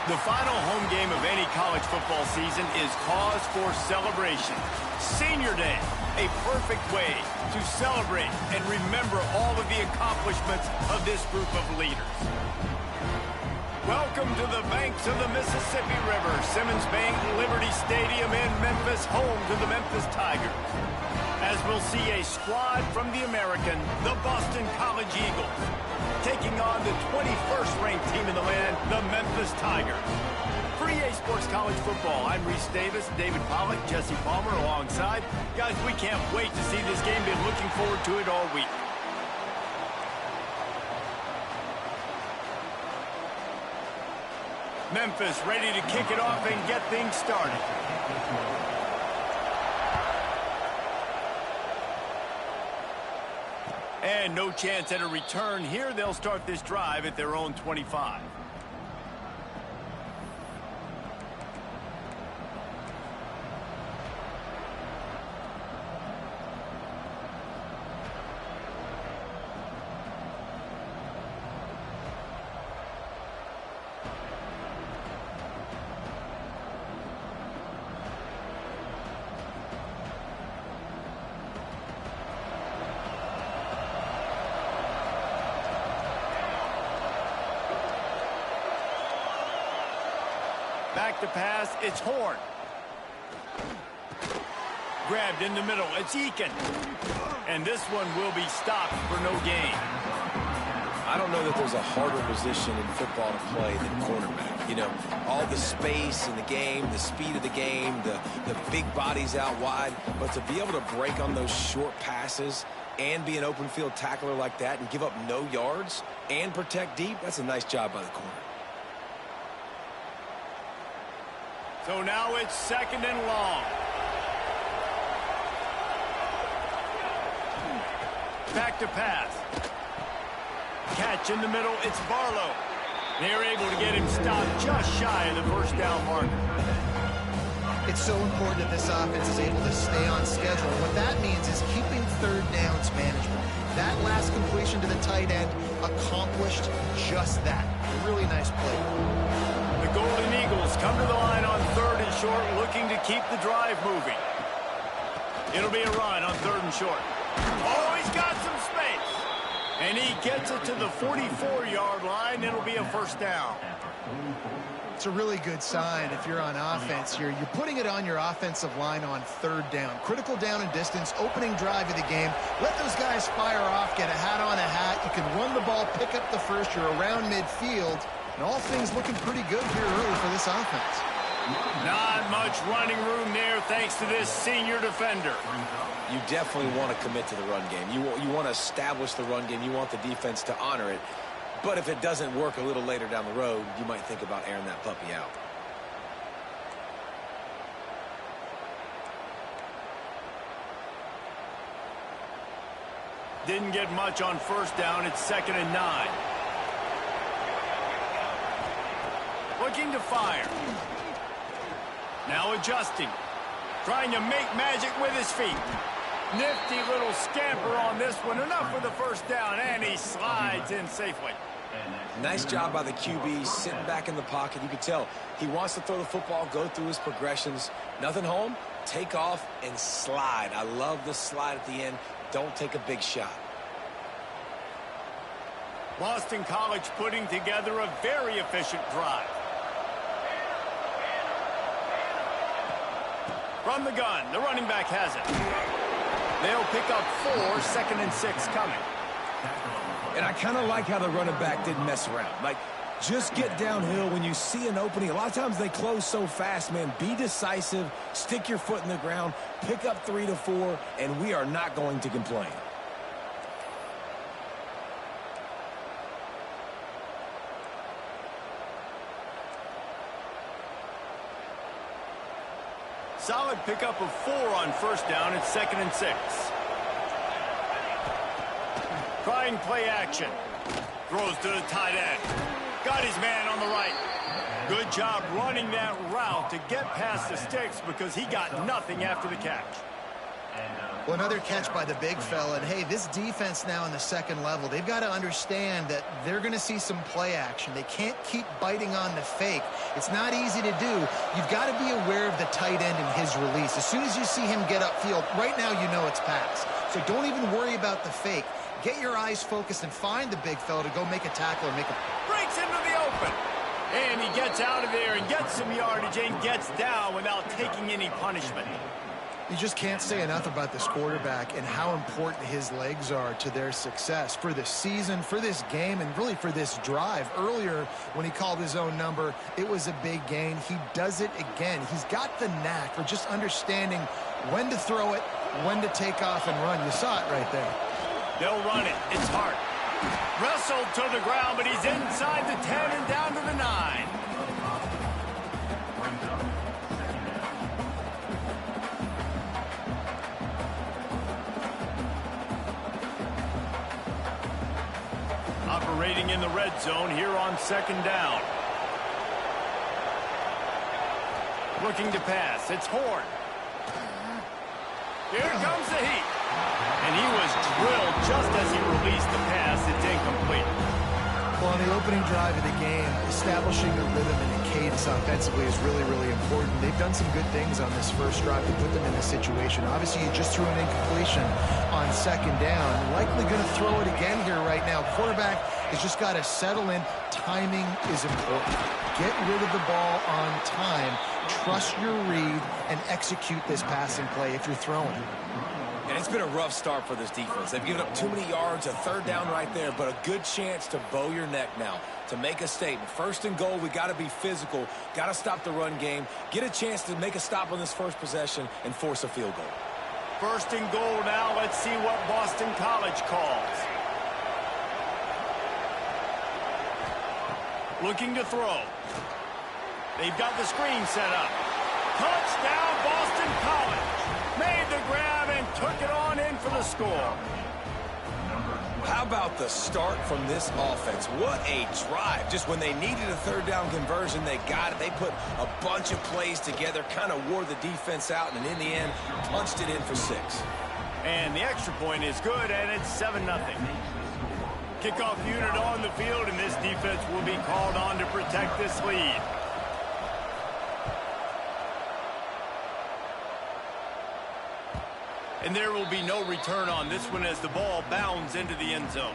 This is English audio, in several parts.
The final home game of any college football season is cause for celebration. Senior Day, a perfect way to celebrate and remember all of the accomplishments of this group of leaders. Welcome to the banks of the Mississippi River, Simmons Bank Liberty Stadium in Memphis, home to the Memphis Tigers. As we'll see a squad from the American, the Boston College Eagles, taking on the 21st ranked team in the land, the Memphis Tigers. For EA Sports College Football, I'm Reese Davis, David Pollack, Jesse Palmer alongside. Guys, we can't wait to see this game. Been looking forward to it all week. Memphis ready to kick it off and get things started. And no chance at a return here. They'll start this drive at their own 25. Back to pass, it's Horn. Grabbed in the middle, it's Eakin. And this one will be stopped for no gain. I don't know that there's a harder position in football to play than quarterback. You know, all the space in the game, the speed of the game, the big bodies out wide. But to be able to break on those short passes and be an open field tackler like that and give up no yards and protect deep, that's a nice job by the corner. So now it's second and long. Back to pass. Catch in the middle, it's Barlow. They're able to get him stopped just shy of the first down marker. It's so important that this offense is able to stay on schedule. What that means is keeping third downs manageable. That last completion to the tight end accomplished just that. A really nice play. The Golden Eagles come to the line on third and short, looking to keep the drive moving. It'll be a run on third and short. Oh, he's got some space. And he gets it to the 44-yard line. It'll be a first down. It's a really good sign if you're on offense here. You're putting it on your offensive line on third down. Critical down and distance, opening drive of the game. Let those guys fire off, get a hat on a hat. You can run the ball, pick up the first. You're around midfield. And all things looking pretty good here early for this offense. Not much running room there thanks to this senior defender. You definitely want to commit to the run game. You want to establish the run game. You want the defense to honor it. But if it doesn't work a little later down the road, you might think about airing that puppy out. Didn't get much on first down. It's 2nd and 9. Looking to fire. Now adjusting. Trying to make magic with his feet. Nifty little scamper on this one. Enough for the first down, and he slides in safely. Nice job by the QB, sitting back in the pocket. You can tell he wants to throw the football, go through his progressions. Nothing home, take off, and slide. I love the slide at the end. Don't take a big shot. Boston College putting together a very efficient drive. From the gun, the running back has it. They'll pick up 4, 2nd and 6 coming. And I kind of like how the running back didn't mess around. Like, just get downhill when you see an opening. A lot of times they close so fast, man. Be decisive, stick your foot in the ground, pick up 3 to 4, and we are not going to complain. Solid pickup of 4 on first down. It's 2nd and 6. Trying play action. Throws to the tight end. Got his man on the right. Good job running that route to get past the sticks because he got nothing after the catch. Well, another catch by the big fella. And, hey, this defense now in the second level, they've got to understand that they're going to see some play action. They can't keep biting on the fake. It's not easy to do. You've got to be aware of the tight end and his release. As soon as you see him get upfield, right now you know it's pass. So don't even worry about the fake. Get your eyes focused and find the big fella to go make a tackle or make a... Breaks into the open. And he gets out of there and gets some yardage and gets down without taking any punishment. You just can't say enough about this quarterback and how important his legs are to their success for this season, for this game, and really for this drive. Earlier, when he called his own number, it was a big gain. He does it again. He's got the knack for just understanding when to throw it, when to take off and run. You saw it right there. They'll run it. It's Hart. Wrestled to the ground, but he's inside the 10 and down to the 9. Operating in the red zone here on second down. Looking to pass. It's Horn. Here comes the heat. And he was drilled just as he released the pass. It's incomplete. Well, on the opening drive of the game, establishing a rhythm and a cadence offensively is really, really important. They've done some good things on this first drive to put them in this situation. Obviously, you just threw an incompletion on second down. Likely going to throw it again here right now. Quarterback has just got to settle in. Timing is important. Get rid of the ball on time. Trust your read and execute this passing play if you're throwing. And it's been a rough start for this defense. They've given up too many yards, a third down right there, but a good chance to bow your neck now, to make a statement. First and goal, we got to be physical, got to stop the run game, get a chance to make a stop on this first possession, and force a field goal. First and goal now. Let's see what Boston College calls. Looking to throw. They've got the screen set up. Touchdown, Boston College. Made the grab and took it on in for the score. How about the start from this offense? What a drive. Just when they needed a third down conversion, they got it. They put a bunch of plays together, kind of wore the defense out, and in the end, punched it in for 6. And the extra point is good, and it's 7-0. Kickoff unit on the field, and this defense will be called on to protect this lead. And there will be no return on this one as the ball bounds into the end zone.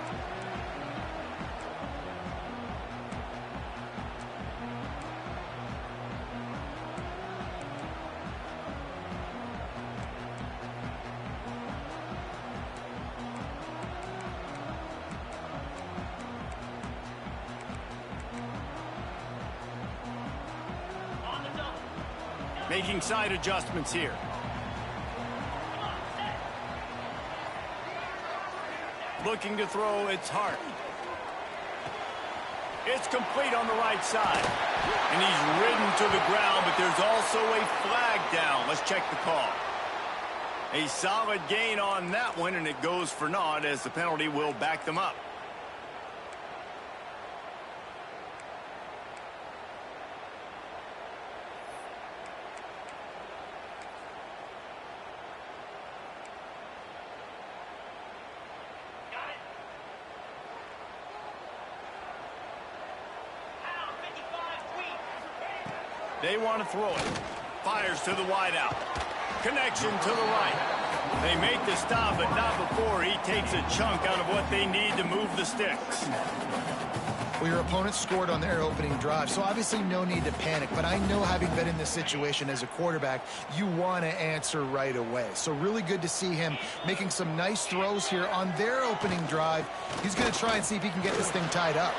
Making side adjustments here. Looking to throw, it's Hart. It's complete on the right side. And he's ridden to the ground, but there's also a flag down. Let's check the call. A solid gain on that one, and it goes for naught as the penalty will back them up. They want to throw it. Fires to the wideout. Connection to the right. They make the stop, but not before he takes a chunk out of what they need to move the sticks. Well, your opponent scored on their opening drive, so obviously no need to panic. But I know, having been in this situation as a quarterback, you want to answer right away. So really good to see him making some nice throws here on their opening drive. He's going to try and see if he can get this thing tied up.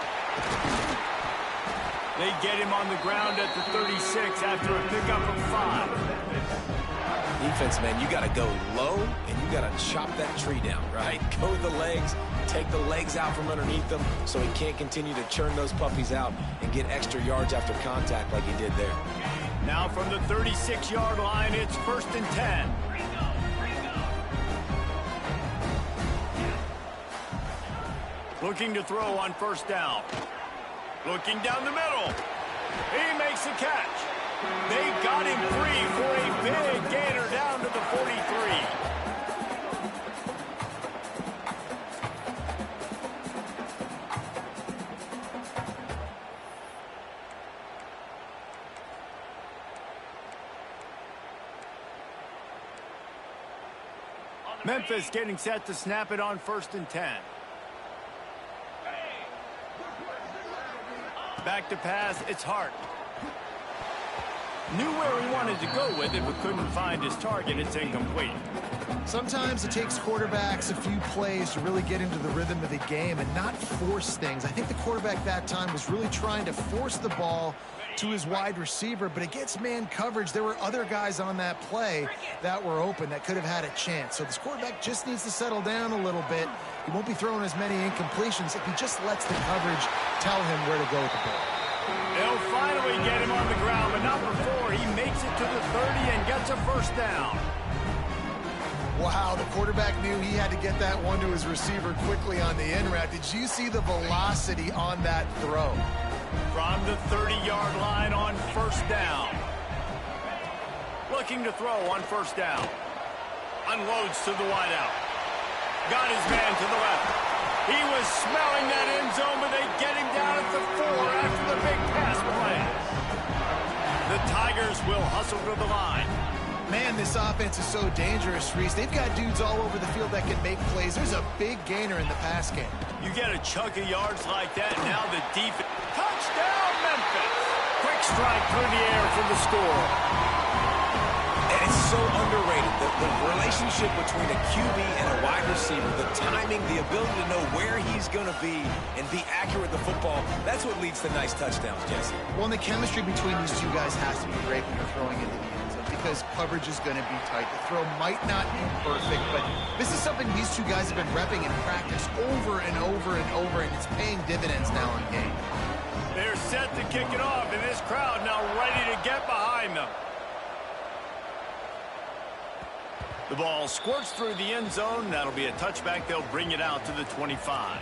They get him on the ground at the 36 after a pickup of 5. Defense, man, you got to go low, and you got to chop that tree down, right? Go to the legs, take the legs out from underneath them so he can't continue to churn those puppies out and get extra yards after contact like he did there. Now from the 36-yard line, it's 1st and 10. Looking to throw on 1st down. Looking down the middle. He makes the catch. They got him free for a big gainer down to the 43. Memphis getting set to snap it on 1st and 10. Back to pass, it's Hart. Knew where he wanted to go with it, but couldn't find his target. It's incomplete. Sometimes it takes quarterbacks a few plays to really get into the rhythm of the game and not force things. I think the quarterback that time was really trying to force the ball to his wide receiver, but against man coverage, there were other guys on that play that were open that could have had a chance. So this quarterback just needs to settle down a little bit. He won't be throwing as many incompletions if he just lets the coverage tell him where to go with the ball. They'll finally get him on the ground, but not before he makes it to the 30 and gets a 1st down. Wow, the quarterback knew he had to get that one to his receiver quickly on the in route. Did you see the velocity on that throw? From the 30-yard line on 1st down. Looking to throw on 1st down. Unloads to the wideout. Got his man to the left. He was smelling that end zone, but they get him down at the 4 after the big pass play. The Tigers will hustle to the line. Man, this offense is so dangerous, Reese. They've got dudes all over the field that can make plays. There's a big gainer in the pass game. You get a chunk of yards like that, now the defense. Touchdown, Memphis! Quick strike through the air for the score. And it's so underrated, the relationship between a QB and a wide receiver, the timing, the ability to know where he's going to be and be accurate with the football, that's what leads to nice touchdowns, Jesse. Well, and the chemistry between these two guys has to be great when you're throwing into the end zone because coverage is going to be tight. The throw might not be perfect, but this is something these two guys have been repping in practice over and over and over, and it's paying dividends now in game. They're set to kick it off, and this crowd now ready to get behind them. The ball squirts through the end zone. That'll be a touchback. They'll bring it out to the 25.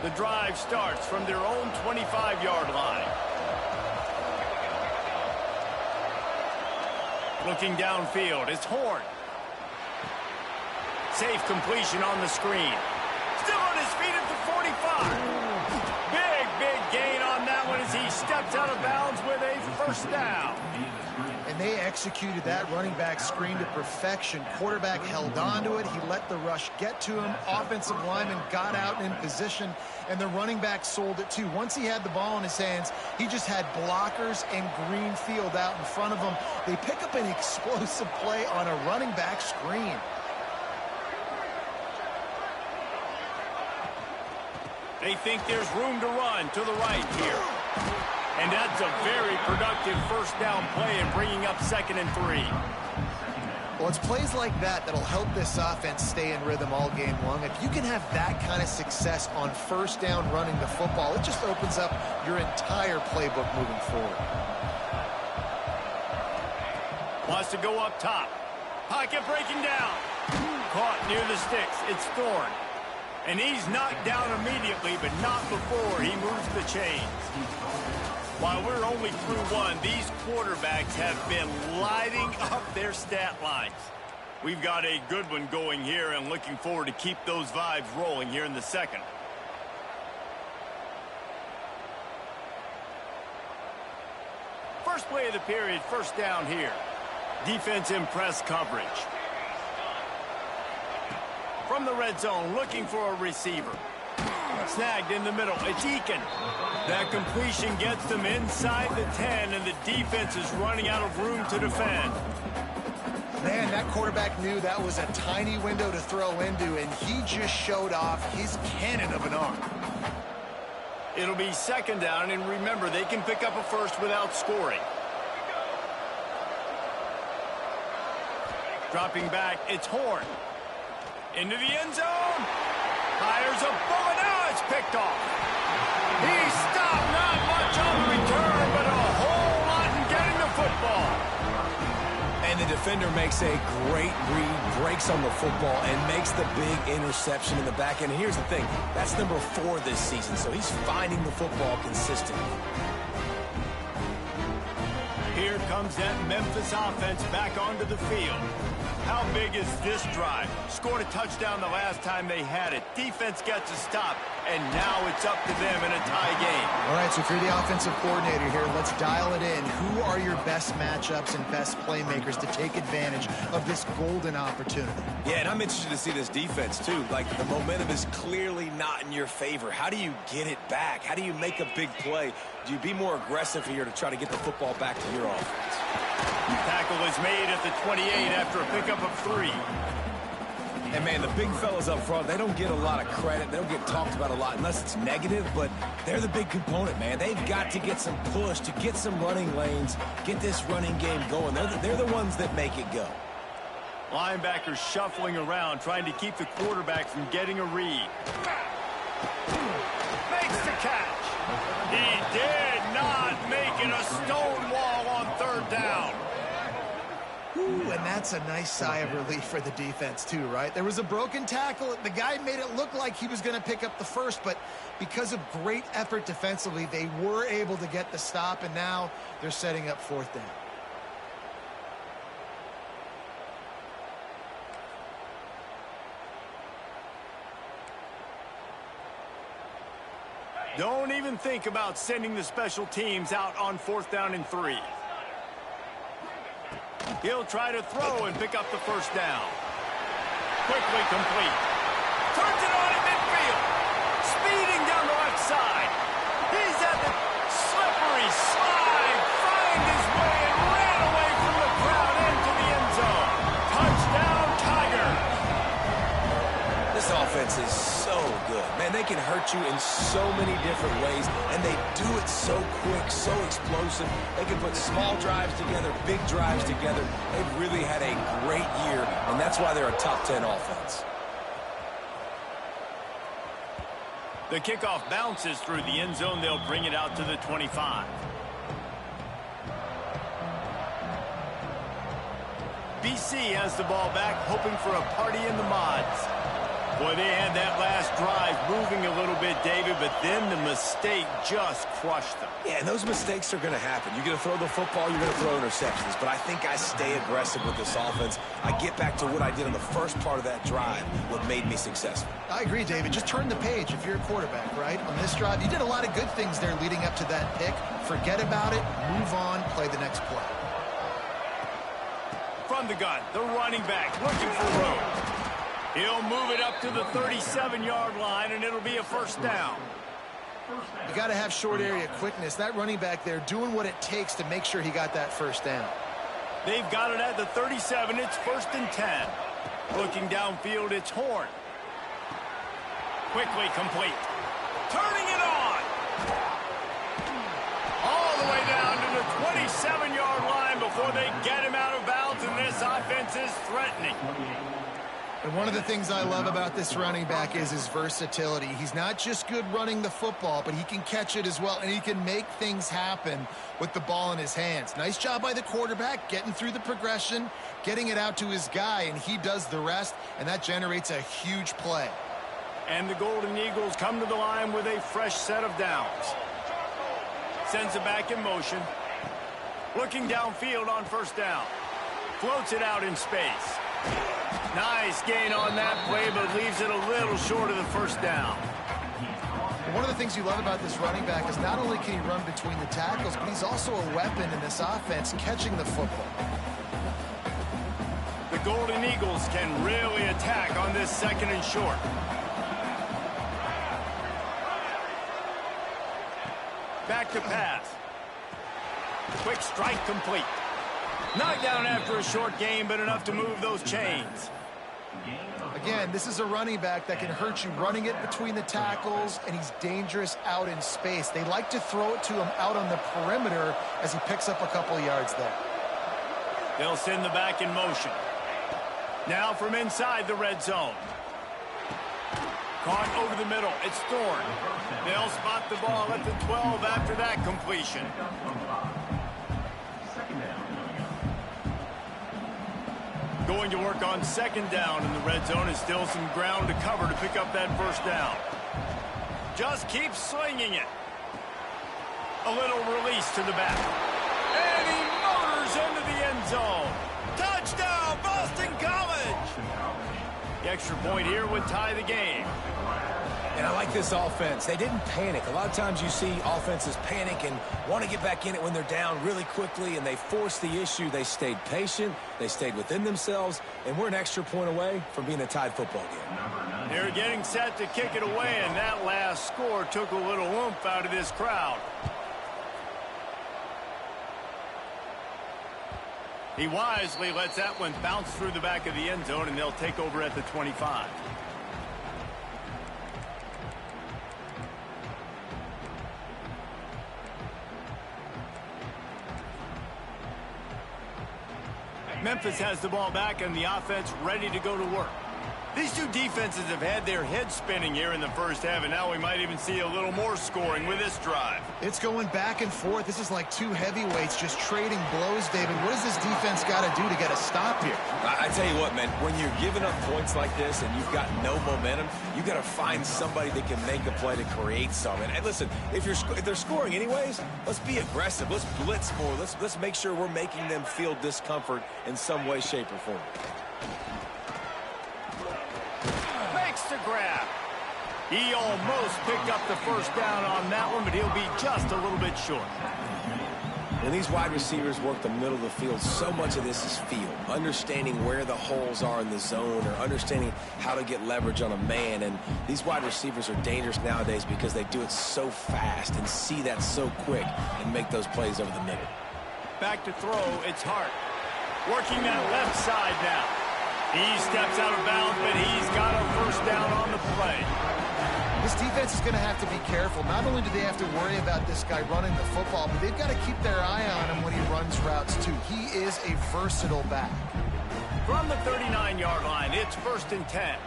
The drive starts from their own 25-yard line. Looking downfield, it's Horn. Safe completion on the screen. Still on his feet at the 45. Big gain on that one as he steps out of bounds with a 1st down. And they executed that running back screen to perfection. Quarterback held on to it. He let the rush get to him. Offensive lineman got out in position, and the running back sold it too. Once he had the ball in his hands, he just had blockers and green field out in front of him. They pick up an explosive play on a running back screen. They think there's room to run to the right here. And that's a very productive 1st down play and bringing up 2nd and 3. Well, it's plays like that that'll help this offense stay in rhythm all game long. If you can have that kind of success on 1st down running the football, it just opens up your entire playbook moving forward. Wants to go up top. Pocket breaking down. Caught near the sticks. It's Thorne. And he's knocked down immediately, but not before he moves the chains. While we're only through one, these quarterbacks have been lighting up their stat lines. We've got a good one going here and looking forward to keep those vibes rolling here in the 2nd. First play of the period, 1st down here. Defense in press coverage. From the red zone, looking for a receiver. Snagged in the middle. It's Eakin. That completion gets them inside the 10, and the defense is running out of room to defend. Man, that quarterback knew that was a tiny window to throw into, and he just showed off his cannon of an arm. It'll be 2nd down, and remember, they can pick up a 1st without scoring. Dropping back, it's Horn. Into the end zone. Fires a bullet. Now it's picked off. He stopped. Not much on the return, but a whole lot in getting the football. And the defender makes a great read, breaks on the football, and makes the big interception in the back end. And here's the thing. That's number 4 this season, so he's finding the football consistently. Here comes that Memphis offense back onto the field. How big is this drive? Scored a touchdown the last time they had it. Defense got to stop, and now it's up to them in a tie game. All right, so if you're the offensive coordinator here, let's dial it in. Who are your best matchups and best playmakers to take advantage of this golden opportunity? Yeah, and I'm interested to see this defense, too. Like, the momentum is clearly not in your favor. How do you get it back? How do you make a big play? Do you be more aggressive here to try to get the football back to your offense? Tackle is made at the 28 after a pickup of 3. And, man, the big fellas up front, they don't get a lot of credit. They don't get talked about a lot unless it's negative, but they're the big component, man. They've got to get some push, to get some running lanes, get this running game going. They're the ones that make it go. Linebackers shuffling around, trying to keep the quarterback from getting a read. Makes the catch. He did not make it a stone wall on 3rd down. Ooh, and that's a nice sigh of relief for the defense, too, right? There was a broken tackle. The guy made it look like he was going to pick up the first, but because of great effort defensively, they were able to get the stop, and now they're setting up 4th down. Don't even think about sending the special teams out on 4th down and 3. He'll try to throw and pick up the 1st down. Quickly complete. Turns it on at midfield. Speeding down the left side. He's at the slippery slide. Find his way and ran away from the crowd into the end zone. Touchdown, Tigers. This offense is so good. Man, they can hurt you in so many different ways, and they do it so quick, so explosive. They can put small drives together, big drives together. They've really had a great year, and that's why they're a top 10 offense. The kickoff bounces through the end zone. They'll bring it out to the 25. BC has the ball back, hoping for a party in the mods. Boy, they had that last drive moving a little bit, David, but then the mistake just crushed them. Yeah, and those mistakes are going to happen. You're going to throw the football, you're going to throw interceptions, but I think I stay aggressive with this offense. I get back to what I did on the first part of that drive, what made me successful. I agree, David. Just turn the page if you're a quarterback, right? On this drive, you did a lot of good things there leading up to that pick. Forget about it, move on, play the next play. From the gun, the running back looking for room. He'll move it up to the 37-yard line, and it'll be a 1st down. You got to have short area quickness. That running back there doing what it takes to make sure he got that 1st down. They've got it at the 37. It's 1st and 10. Looking downfield, it's Horn. Quickly complete. Turning it on. All the way down to the 27-yard line before they get him out of bounds, and this offense is threatening. And one of the things I love about this running back is his versatility. He's not just good running the football, but he can catch it as well, and he can make things happen with the ball in his hands. Nice job by the quarterback, getting through the progression, getting it out to his guy, and he does the rest, and that generates a huge play. And the Golden Eagles come to the line with a fresh set of downs. Sends it back in motion. Looking downfield on 1st down. Floats it out in space. Nice gain on that play, but leaves it a little short of the 1st down. One of the things you love about this running back is not only can he run between the tackles, but he's also a weapon in this offense, catching the football. The Golden Eagles can really attack on this 2nd and short. Back to pass. Quick strike complete. Knocked down after a short game, but enough to move those chains. Again, this is a running back that can hurt you running it between the tackles, and he's dangerous out in space. They like to throw it to him out on the perimeter as he picks up a couple yards there. They'll send the back in motion. Now from inside the red zone. Caught over the middle. It's Thorne. They'll spot the ball at the 12 after that completion. Going to work on 2nd down in the red zone, and still some ground to cover to pick up that 1st down. Just keep slinging it. A little release to the back. And he motors into the end zone. Touchdown, Boston College! The extra point here would tie the game. And I like this offense. They didn't panic. A lot of times you see offenses panic and want to get back in it when they're down really quickly, and they force the issue. They stayed patient. They stayed within themselves, and we're an extra point away from being a tied football game. They're getting set to kick it away, and that last score took a little oomph out of this crowd. He wisely lets that one bounce through the back of the end zone, and they'll take over at the 25. Memphis has the ball back and the offense ready to go to work. These two defenses have had their heads spinning here in the first half, and now we might even see a little more scoring with this drive. It's going back and forth. This is like two heavyweights just trading blows, David. What does this defense got to do to get a stop here? I tell you what, man, when you're giving up points like this and you've got no momentum, you got to find somebody that can make a play to create something. And listen, if they're scoring anyways, let's be aggressive. Let's blitz more. Let's make sure we're making them feel discomfort in some way, shape, or form. To grab. He almost picked up the first down on that one, but he'll be just a little bit short. When these wide receivers work the middle of the field, so much of this is feel. Understanding where the holes are in the zone, or understanding how to get leverage on a man. And these wide receivers are dangerous nowadays because they do it so fast and see that so quick and make those plays over the middle. Back to throw, it's Hart. Working that left side now. He steps out of bounds, but he's got a first down on the play. This defense is going to have to be careful. Not only do they have to worry about this guy running the football, but they've got to keep their eye on him when he runs routes, too. He is a versatile back. From the 39-yard line, it's 1st and 10.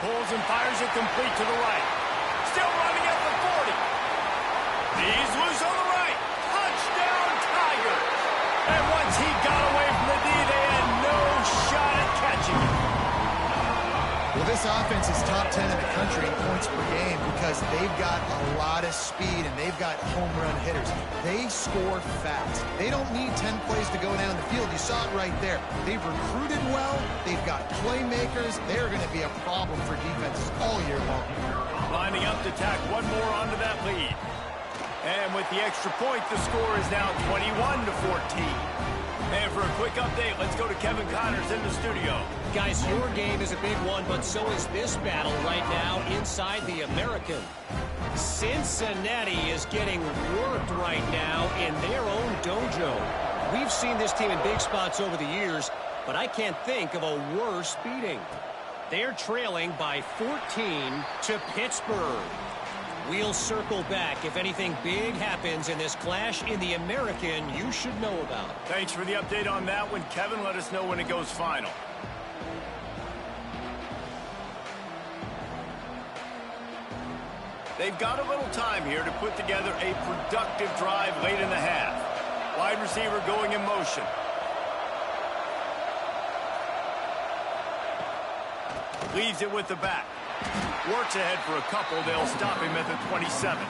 Pulls and fires it complete to the right. Still running at the 40. He's loose on the right. Touchdown, Tigers. And once he got away from the D, they had no shot at catching him. Well, this offense is top 10 in the country in points per game because they've got a lot of speed and they've got home run hitters. They score fast. They don't need 10 plays to go down the field. You saw it right there. They've recruited well. They've got playmakers. They're going to be a problem for defenses all year long. Lining up to tack one more onto that lead. And with the extra point, the score is now 21-14. And for a quick update, let's go to Kevin Connors in the studio. Guys, your game is a big one, but so is this battle right now inside the American. Cincinnati is getting worked right now in their own dojo. We've seen this team in big spots over the years, but I can't think of a worse beating. They're trailing by 14 to Pittsburgh. We'll circle back if anything big happens in this clash in the American you should know about. Thanks for the update on that one, Kevin. Let us know when it goes final. They've got a little time here to put together a productive drive late in the half. Wide receiver going in motion. Leaves it with the back. Works ahead for a couple. They'll stop him at the 27.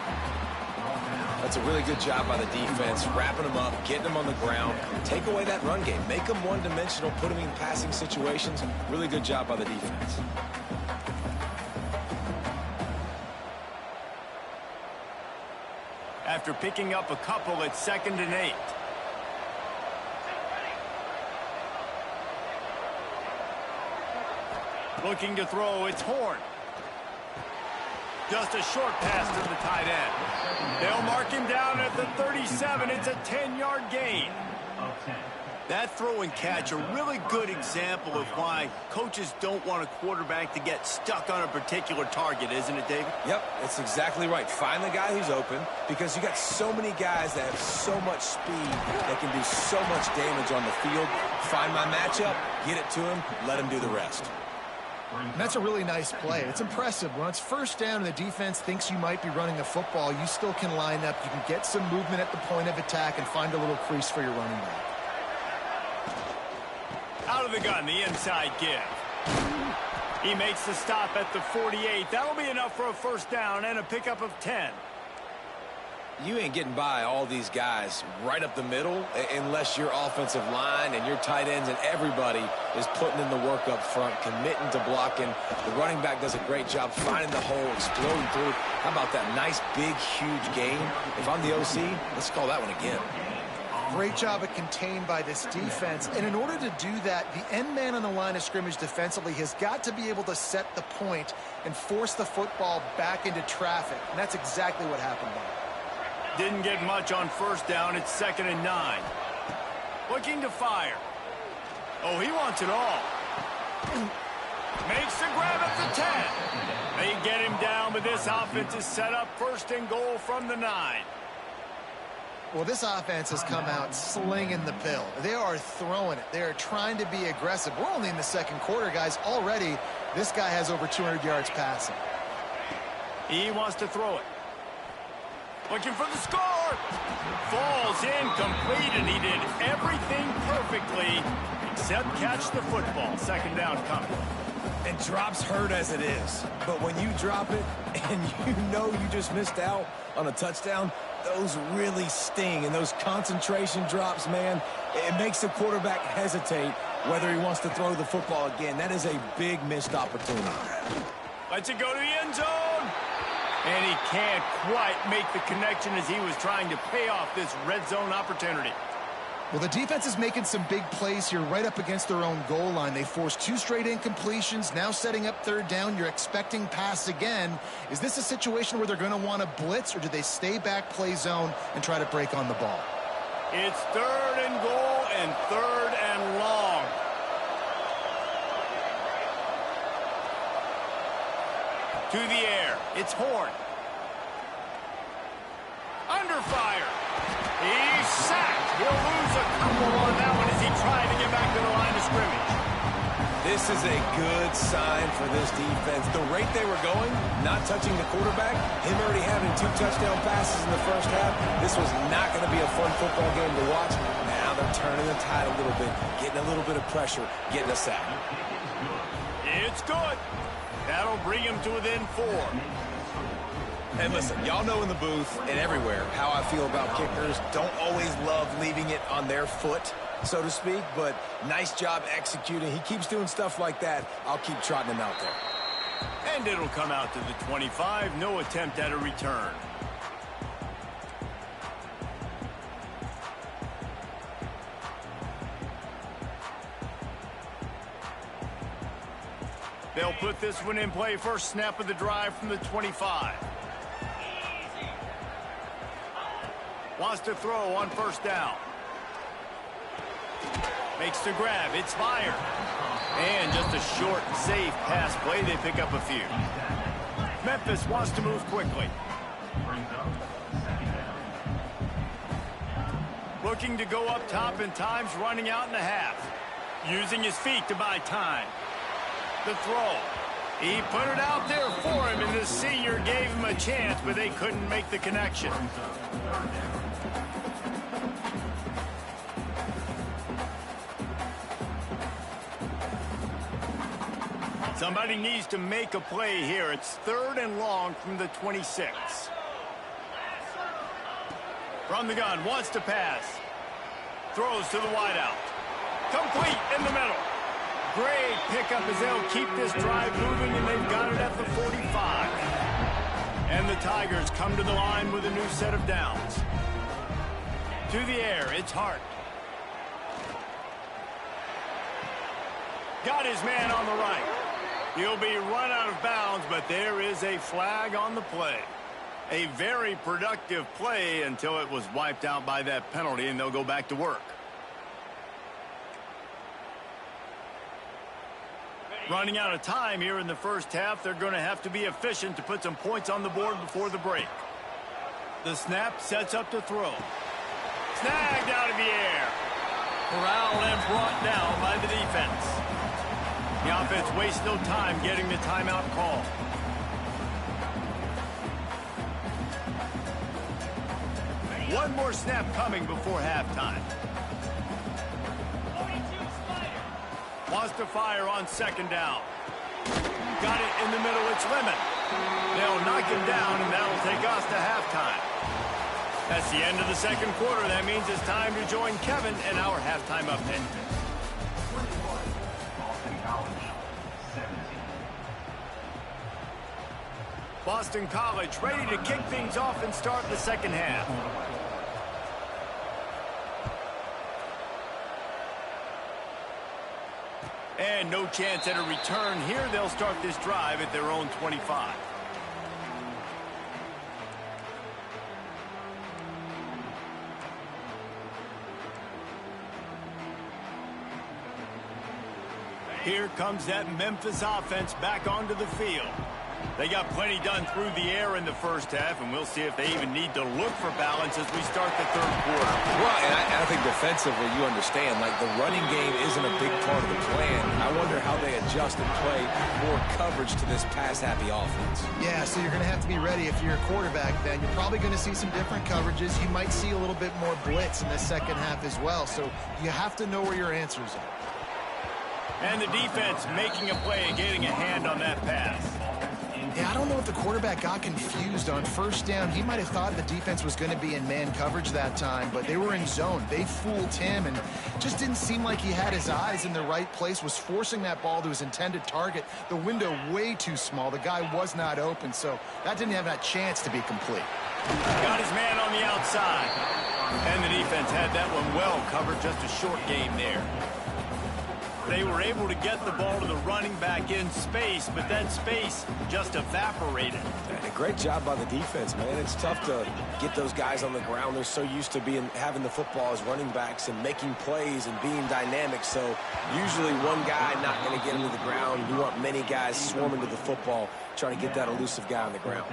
That's a really good job by the defense, wrapping them up, getting them on the ground, take away that run game, make them one-dimensional, put them in passing situations. Really good job by the defense. After picking up a couple, it's 2nd and 8. Looking to throw, it's Horn. Just a short pass to the tight end. They'll mark him down at the 37. It's a 10-yard gain. That throw and catch, a really good example of why coaches don't want a quarterback to get stuck on a particular target, isn't it, David? Yep, that's exactly right. Find the guy who's open, because you got so many guys that have so much speed that can do so much damage on the field. Find my matchup, get it to him, let him do the rest. And that's a really nice play. It's impressive. When it's 1st down and the defense thinks you might be running the football, you still can line up. You can get some movement at the point of attack and find a little crease for your running back. Out of the gun, the inside give. He makes the stop at the 48. That'll be enough for a 1st down and a pickup of 10. You ain't getting by all these guys right up the middle unless your offensive line and your tight ends and everybody is putting in the work up front, committing to blocking. The running back does a great job finding the hole, exploding through. How about that nice, big, huge gain? If I'm the OC, let's call that one again. Great job at contained by this defense. And in order to do that, the end man on the line of scrimmage defensively has got to be able to set the point and force the football back into traffic. And that's exactly what happened there. Didn't get much on first down. It's 2nd and 9. Looking to fire. Oh, he wants it all. Makes the grab at the 10. They get him down, but this offense is set up 1st and goal from the 9. Well, this offense has come out slinging the pill. They are throwing it. They are trying to be aggressive. We're only in the 2nd quarter, guys. Already, this guy has over 200 yards passing. He wants to throw it. Looking for the score. Falls incomplete, and he did everything perfectly except catch the football. 2nd down coming. And drops hurt as it is. But when you drop it and you know you just missed out on a touchdown, those really sting. And those concentration drops, man, it makes the quarterback hesitate whether he wants to throw the football again. That is a big missed opportunity. Lets it go to the end zone. And he can't quite make the connection as he was trying to pay off this red zone opportunity. Well, the defense is making some big plays here right up against their own goal line. They forced 2 straight incompletions, now setting up 3rd down. You're expecting pass again. Is this a situation where they're going to want to blitz, or do they stay back, play zone, and try to break on the ball? It's 3rd and goal and 3rd and long. To the air. It's Horn. Under fire. He's sacked. He'll lose a couple on that one as he tried to get back to the line of scrimmage. This is a good sign for this defense. The rate they were going, not touching the quarterback, him already having 2 touchdown passes in the first half, this was not going to be a fun football game to watch. Now they're turning the tide a little bit, getting a little bit of pressure, getting a sack. It's good. That'll bring him to within 4. And listen, y'all know in the booth and everywhere how I feel about kickers. Don't always love leaving it on their foot, so to speak, but nice job executing. He keeps doing stuff like that. I'll keep trotting him out there. And it'll come out to the 25. No attempt at a return. They'll put this one in play. First snap of the drive from the 25. Wants to throw on 1st down. Makes the grab. It's fired. And just a short, safe pass play. They pick up a few. Memphis wants to move quickly. Looking to go up top, and time's running out in the half. Using his feet to buy time. The throw. He put it out there for him, and the senior gave him a chance, but they couldn't make the connection. Somebody needs to make a play here. It's 3rd and long from the 26. From the gun, wants to pass. Throws to the wideout. Complete in the middle. Great pickup as they'll keep this drive moving, and they've got it at the 45. And the Tigers come to the line with a new set of downs. To the air, it's Hart. Got his man on the right. He'll be run out of bounds, but there is a flag on the play. A very productive play until it was wiped out by that penalty, and they'll go back to work. Running out of time here in the first half. They're going to have to be efficient to put some points on the board before the break. The snap sets up to throw. Snagged out of the air. Corralled and brought down by the defense. The offense wastes no time getting the timeout call. One more snap coming before halftime. Wants to fire on 2nd down. Got it in the middle. It's Lemon. They'll knock him down, and that'll take us to halftime. That's the end of the second quarter. That means it's time to join Kevin in our halftime update. Boston College ready to kick things off and start the second half. And no chance at a return here. They'll start this drive at their own 25. Here comes that Memphis offense back onto the field. They got plenty done through the air in the first half, and we'll see if they even need to look for balance as we start the third quarter. Well, and I think defensively, you understand, like the running game isn't a big part of the plan. I wonder how they adjust and play more coverage to this pass-happy offense. Yeah, so you're going to have to be ready if you're a quarterback then. You're probably going to see some different coverages. You might see a little bit more blitz in the second half as well, so you have to know where your answers are. And the defense making a play and getting a hand on that pass. Yeah, I don't know if the quarterback got confused on first down. He might have thought the defense was going to be in man coverage that time, but they were in zone. They fooled him and just didn't seem like he had his eyes in the right place, was forcing that ball to his intended target. The window way too small. The guy was not open, so that didn't have that chance to be complete. Got his man on the outside. And the defense had that one well covered, just a short game there. They were able to get the ball to the running back in space, but that space just evaporated. And a great job by the defense, man. It's tough to get those guys on the ground. They're so used to having the football as running backs and making plays and being dynamic. So usually one guy not going to get into the ground. You want many guys swarming to the football, trying to get that elusive guy on the ground.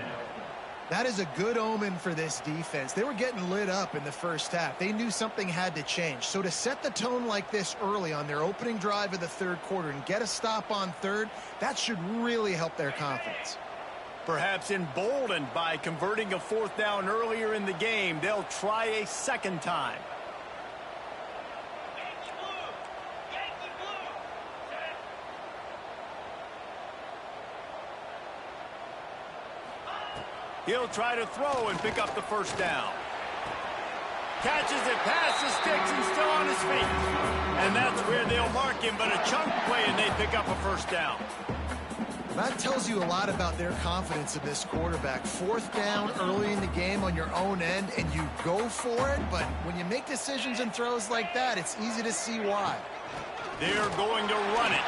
That is a good omen for this defense. They were getting lit up in the first half. They knew something had to change. So to set the tone like this early on their opening drive of the third quarter and get a stop on third, that should really help their confidence. Perhaps emboldened by converting a fourth down earlier in the game, they'll try a second time. He'll try to throw and pick up the first down. Catches it, past the sticks, and still on his feet. And that's where they'll mark him, but a chunk play, and they pick up a first down. That tells you a lot about their confidence in this quarterback. Fourth down early in the game on your own end, and you go for it, but when you make decisions and throws like that, it's easy to see why. They're going to run it.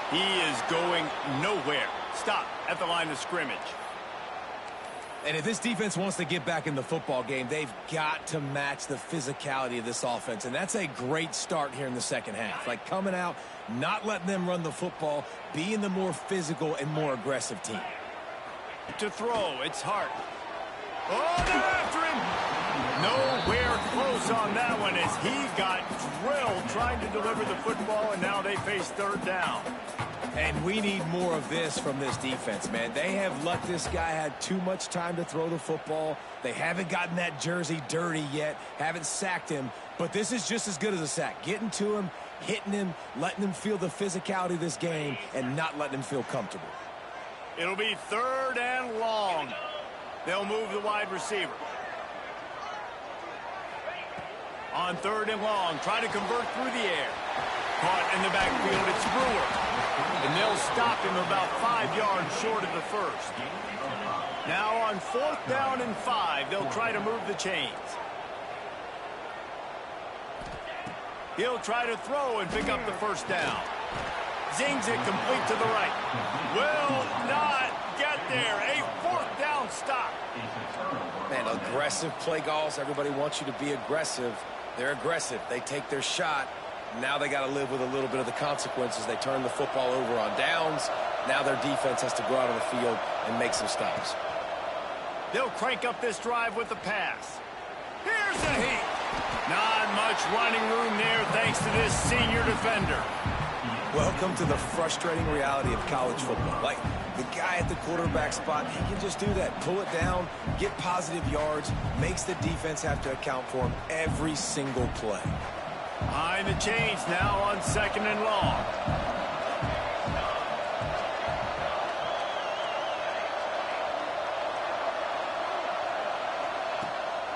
He is going nowhere. Stop at the line of scrimmage. And if this defense wants to get back in the football game, they've got to match the physicality of this offense. And that's a great start here in the second half. Like coming out, not letting them run the football, being the more physical and more aggressive team. To throw, it's Hart. Oh, they're after him. Nowhere close on that one as he got drilled trying to deliver the football, and now they face third down. And we need more of this from this defense, man. They have let this guy have too much time to throw the football. They haven't gotten that jersey dirty yet, haven't sacked him. But this is just as good as a sack. Getting to him, hitting him, letting him feel the physicality of this game, and not letting him feel comfortable. It'll be third and long. They'll move the wide receiver. On third and long, try to convert through the air. Caught in the backfield, it's Brewer. And they'll stop him about 5 yards short of the first. Now on fourth down and 5, they'll try to move the chains. He'll try to throw and pick up the first down. Zings it complete to the right. Will not get there. A fourth down stop. Man, aggressive play calls. Everybody wants you to be aggressive. They're aggressive. They take their shot. Now they got to live with a little bit of the consequences. They turn the football over on downs. Now their defense has to go out on the field and make some stops. They'll crank up this drive with the pass. Here's the heat. Not much running room there thanks to this senior defender. Welcome to the frustrating reality of college football. Like, the guy at the quarterback spot, he can just do that. Pull it down, get positive yards, makes the defense have to account for him every single play. Behind the chains now on second and long.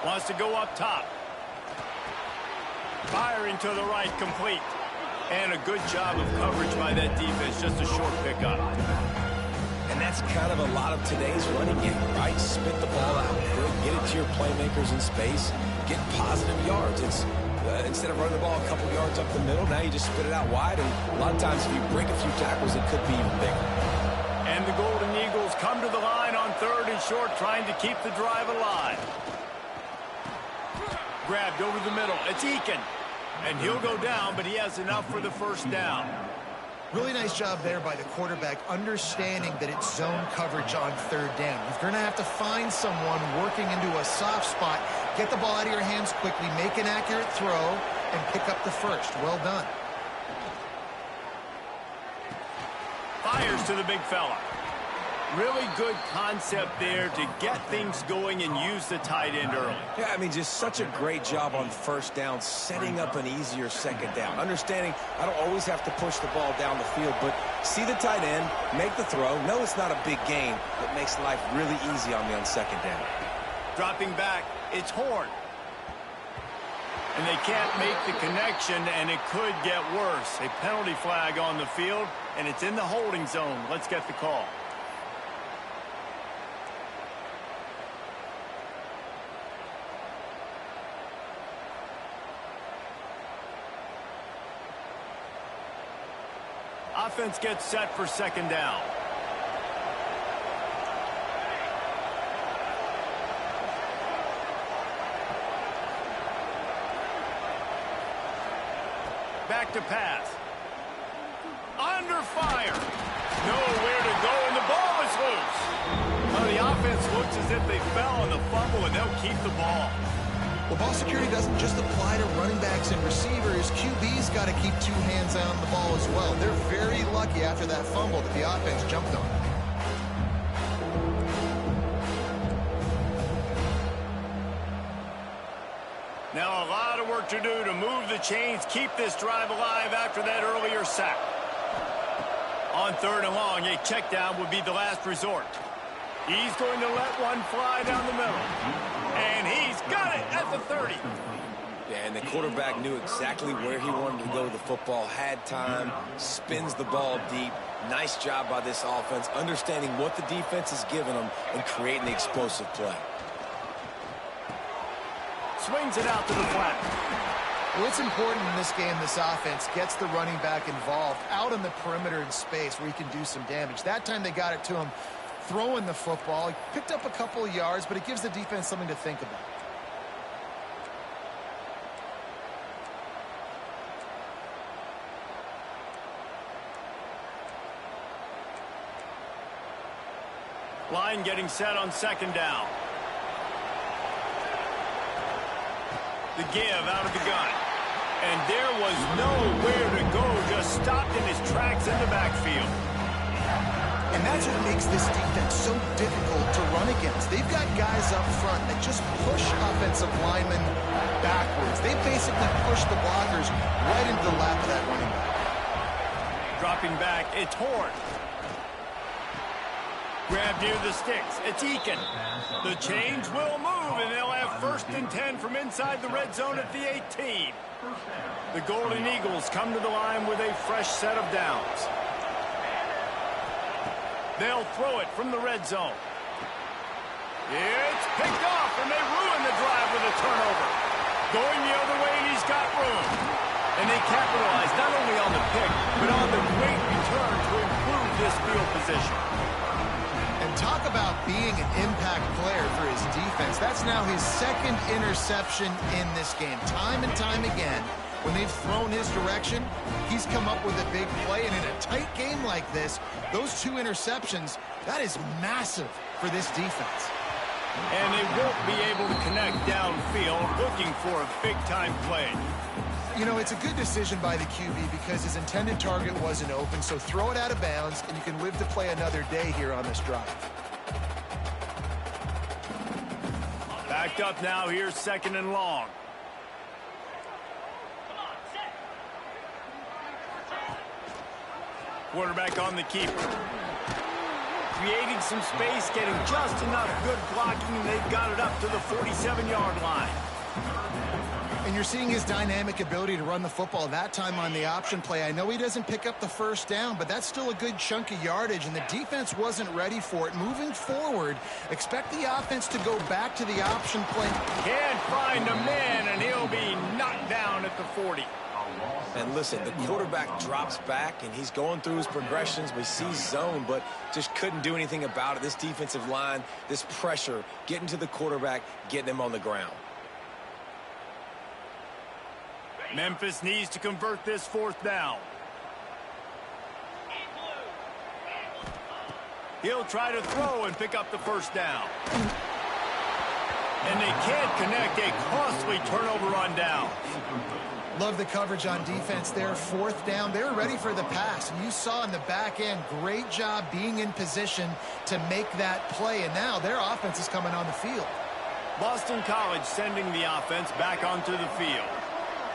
Wants to go up top. Firing to the right, complete. And a good job of coverage by that defense, just a short pickup. And that's kind of a lot of today's running game, right? Spit the ball out quick, get it to your playmakers in space, get positive yards. It's instead of running the ball a couple yards up the middle, now you just spit it out wide, and a lot of times if you break a few tackles, it could be even bigger. And the Golden Eagles come to the line on 3rd and short, trying to keep the drive alive. Grabbed over the middle. It's Eakin. And he'll go down, but he has enough for the first down. Really nice job there by the quarterback, understanding that it's zone coverage on 3rd down. You're going to have to find someone working into a soft spot, get the ball out of your hands quickly, make an accurate throw, and pick up the first. Well done. Fires to the big fella. Really good concept there to get things going and use the tight end early. Yeah, I mean, just such a great job on 1st down, setting up an easier 2nd down. Understanding I don't always have to push the ball down the field, but see the tight end, make the throw. No, it's not a big gain, but makes life really easy on me on 2nd down. Dropping back, it's Horn. And they can't make the connection, and it could get worse. A penalty flag on the field, and it's in the holding zone. Let's get the call. Offense gets set for 2nd down. Back to pass. Under fire. Nowhere to go, and the ball is loose. Well, the offense looks as if they fell on the fumble, and they'll keep the ball. Well, ball security doesn't just apply to running backs and receivers. QB's got to keep 2 hands on the ball as well. They're very lucky after that fumble that the offense jumped on. Now a lot of work to do to move the chains, keep this drive alive after that earlier sack. On 3rd and long, a check down would be the last resort. He's going to let one fly down the middle. And he's got it at the 30. Yeah, and the quarterback knew exactly where he wanted to go with the football, had time, spins the ball deep. Nice job by this offense, understanding what the defense is giving them and creating the explosive play. Swings it out to the flat. Well, it's important in this game this offense gets the running back involved out on the perimeter in space where he can do some damage. That time they got it to him throwing the football. He picked up a couple of yards, but it gives the defense something to think about. Line getting set on 2nd down. The give out of the gun. And there was nowhere to go, just stopped in his tracks in the backfield. And that's what makes this defense so difficult to run against. They've got guys up front that just push offensive linemen backwards. They basically push the blockers right into the lap of that running back. Dropping back, it's Horn. Grab near the sticks. It's Eakin. The change will move, and they'll have 1st and 10 from inside the red zone at the 18. The Golden Eagles come to the line with a fresh set of downs. They'll throw it from the red zone. It's picked off, and they ruin the drive with a turnover. Going the other way, and he's got room. And they capitalize not only on the pick, but on the great return to improve this field position. Talk about being an impact player for his defense. That's now his 2nd interception in this game. Time and time again, when they've thrown his direction, he's come up with a big play. And in a tight game like this, those 2 interceptions, that is massive for this defense. And they won't be able to connect downfield, looking for a big-time play. You know, it's a good decision by the QB because his intended target wasn't open, so throw it out of bounds, and you can live to play another day here on this drive. Backed up now, here's 2nd and long. Quarterback on the keeper. creating some space, getting just enough good blocking, and they've got it up to the 47-yard line. And you're seeing his dynamic ability to run the football, that time on the option play. I know he doesn't pick up the first down, but that's still a good chunk of yardage, and the defense wasn't ready for it. Moving forward, expect the offense to go back to the option play. Can't find a man, and he'll be knocked down at the 40. And listen, the quarterback drops back, and he's going through his progressions. We see zone, but just couldn't do anything about it. This defensive line, this pressure, getting to the quarterback, getting him on the ground. Memphis needs to convert this fourth down. He'll try to throw and pick up the first down. And they can't connect. A costly turnover on down. Love the coverage on defense there. Fourth down, they're ready for the pass. And you saw in the back end, great job being in position to make that play. And now their offense is coming on the field. Boston College sending the offense back onto the field.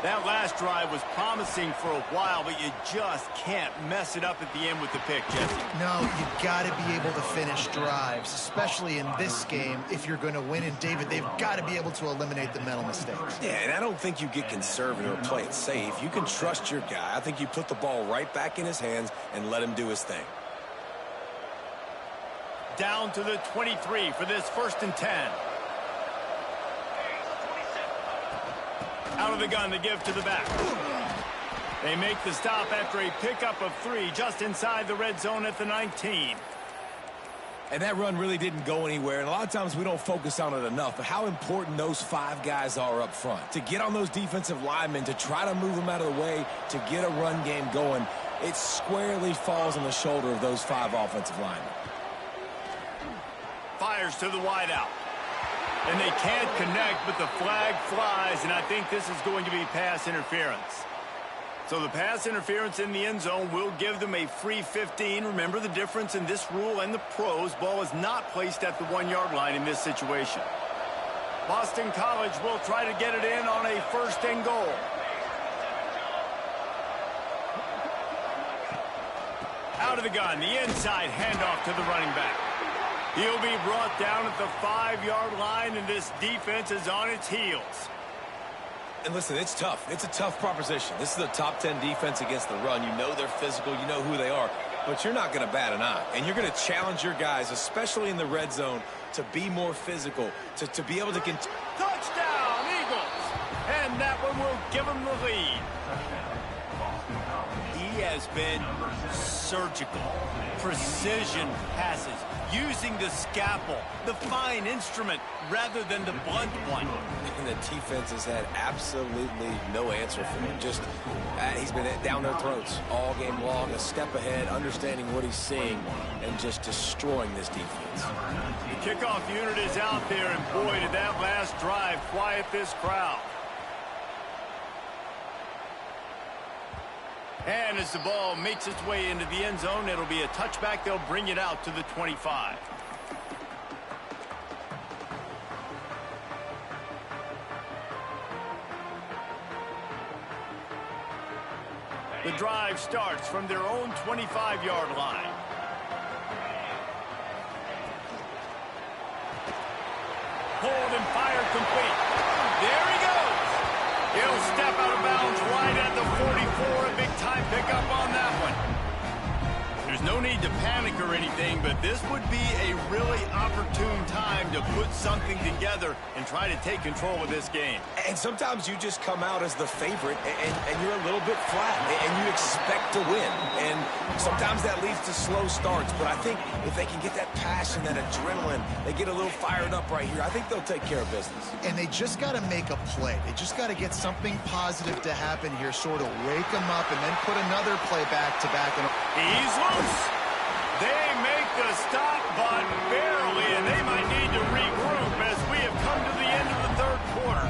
That last drive was promising for a while, but you just can't mess it up at the end with the pick, Jesse. No, you got to be able to finish drives, especially in this game if you're going to win. And, David, they've got to be able to eliminate the mental mistakes. Yeah, and I don't think you get conservative or play it safe. You can trust your guy. I think you put the ball right back in his hands and let him do his thing. Down to the 23 for this 1st and 10. Out of the gun to give to the back. They make the stop after a pickup of 3 just inside the red zone at the 19. And that run really didn't go anywhere. And a lot of times we don't focus on it enough, but how important those 5 guys are up front. To get on those defensive linemen, to try to move them out of the way, to get a run game going, it squarely falls on the shoulder of those 5 offensive linemen. Fires to the wideout. And they can't connect, but the flag flies, and I think this is going to be pass interference. So the pass interference in the end zone will give them a free 15. Remember the difference in this rule and the pros. Ball is not placed at the 1-yard line in this situation. Boston College will try to get it in on a 1st and goal. Out of the gun, the inside handoff to the running back. He'll be brought down at the 5-yard line, and this defense is on its heels. And listen, it's tough. It's a tough proposition. This is a top 10 defense against the run. You know they're physical. You know who they are. But you're not going to bat an eye. And you're going to challenge your guys, especially in the red zone, to be more physical, to be able to continue. Touchdown, Eagles! And that one will give them the lead. He has been surgical, precision passes, using the scalpel, the fine instrument, rather than the blunt one. And the defense has had absolutely no answer for him. Just, he's been down their throats all game long, a step ahead, understanding what he's seeing, and just destroying this defense. The kickoff unit is out there, and boy, did that last drive quiet this crowd. And as the ball makes its way into the end zone, it'll be a touchback. They'll bring it out to the 25. The drive starts from their own 25-yard line. Pulled and fired complete. There he goes. He'll step out of bounds right at the 44. A big-time pickup on that one. There's no need to panic or anything, but this would be a really opportune time to put something together and try to take control of this game. And sometimes you just come out as the favorite, and you're a little bit flat, and you expect to win. And sometimes that leads to slow starts, but I think if they can get that passion, that adrenaline, they get a little fired up right here, I think they'll take care of business. And they just got to make a play. They just got to get something positive to happen here, sort of wake them up, and then put another play back-to-back. He's loose. They make the stop, but barely, and they might need to regroup as we have come to the end of the 3rd quarter.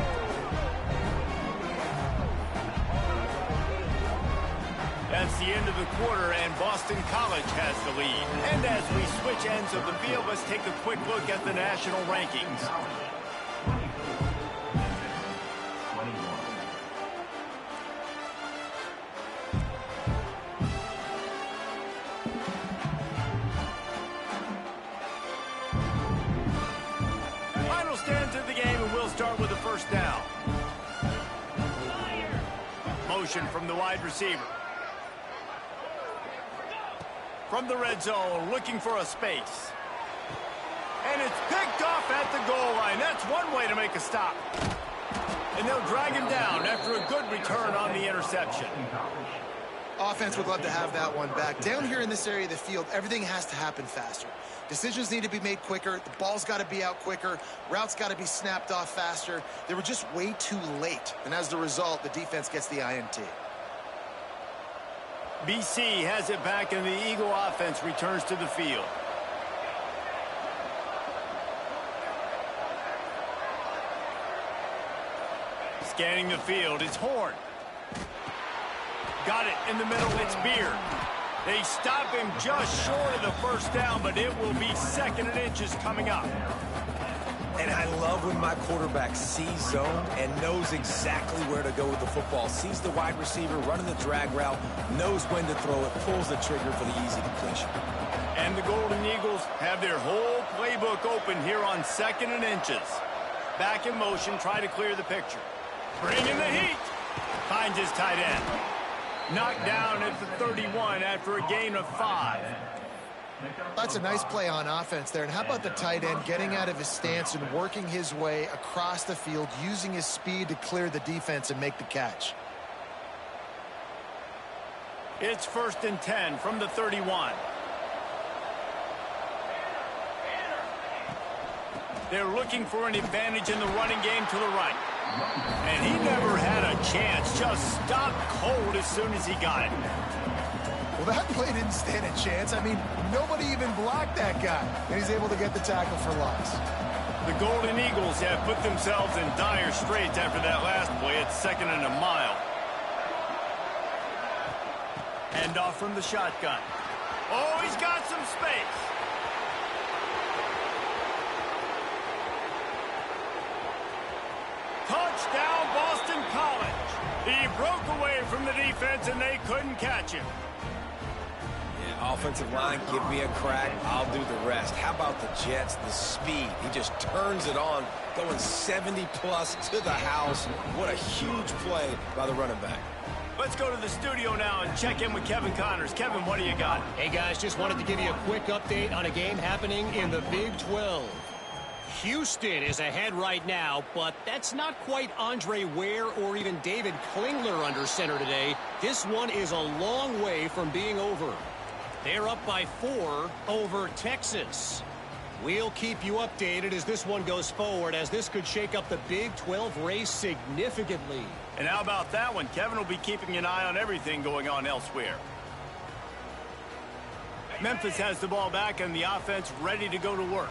That's the end of the quarter, and Boston College has the lead. And as we switch ends of the field, let's take a quick look at the national rankings. will stand to the game, and we'll start with the first down. Motion from the wide receiver. From the red zone, looking for a space. And it's picked off at the goal line. That's one way to make a stop. And they'll drag him down after a good return on the interception. Offense would love to have that one back. Down here in this area of the field, everything has to happen faster. Decisions need to be made quicker. The ball's got to be out quicker. Routes got to be snapped off faster. They were just way too late. And as a result, the defense gets the INT. BC has it back, and the Eagle offense returns to the field. Scanning the field, it's Horn. Got it in the middle, it's Beard. They stop him just short of the first down, but it will be 2nd and inches coming up. And I love when my quarterback sees zone and knows exactly where to go with the football. Sees the wide receiver running the drag route, knows when to throw it, pulls the trigger for the easy completion. And the Golden Eagles have their whole playbook open here on 2nd and inches. Back in motion, try to clear the picture. Bringing the heat. Finds his tight end. Knocked down at the 31 after a gain of 5. That's a nice play on offense there. And how about the tight end getting out of his stance and working his way across the field, using his speed to clear the defense and make the catch. It's 1st and 10 from the 31. They're looking for an advantage in the running game to the right. And he never had a chance. Just stopped cold as soon as he got it. Well, that play didn't stand a chance. I mean, nobody even blocked that guy. And he's able to get the tackle for loss. The Golden Eagles have put themselves in dire straits after that last play. It's 2nd and a mile. Hand off from the shotgun. Oh, he's got some space. Touchdown, Boston College. He broke away from the defense, and they couldn't catch him. Yeah, offensive line, give me a crack. I'll do the rest. How about the Jets, the speed? He just turns it on, going 70-plus to the house. What a huge play by the running back. Let's go to the studio now and check in with Kevin Connors. Kevin, what do you got? Hey, guys, just wanted to give you a quick update on a game happening in the Big 12. Houston is ahead right now, but that's not quite Andre Ware or even David Klingler under center today. This one is a long way from being over. They're up by 4 over Texas. We'll keep you updated as this one goes forward, as this could shake up the Big 12 race significantly. And how about that one? Kevin will be keeping an eye on everything going on elsewhere. Memphis has the ball back and the offense ready to go to work.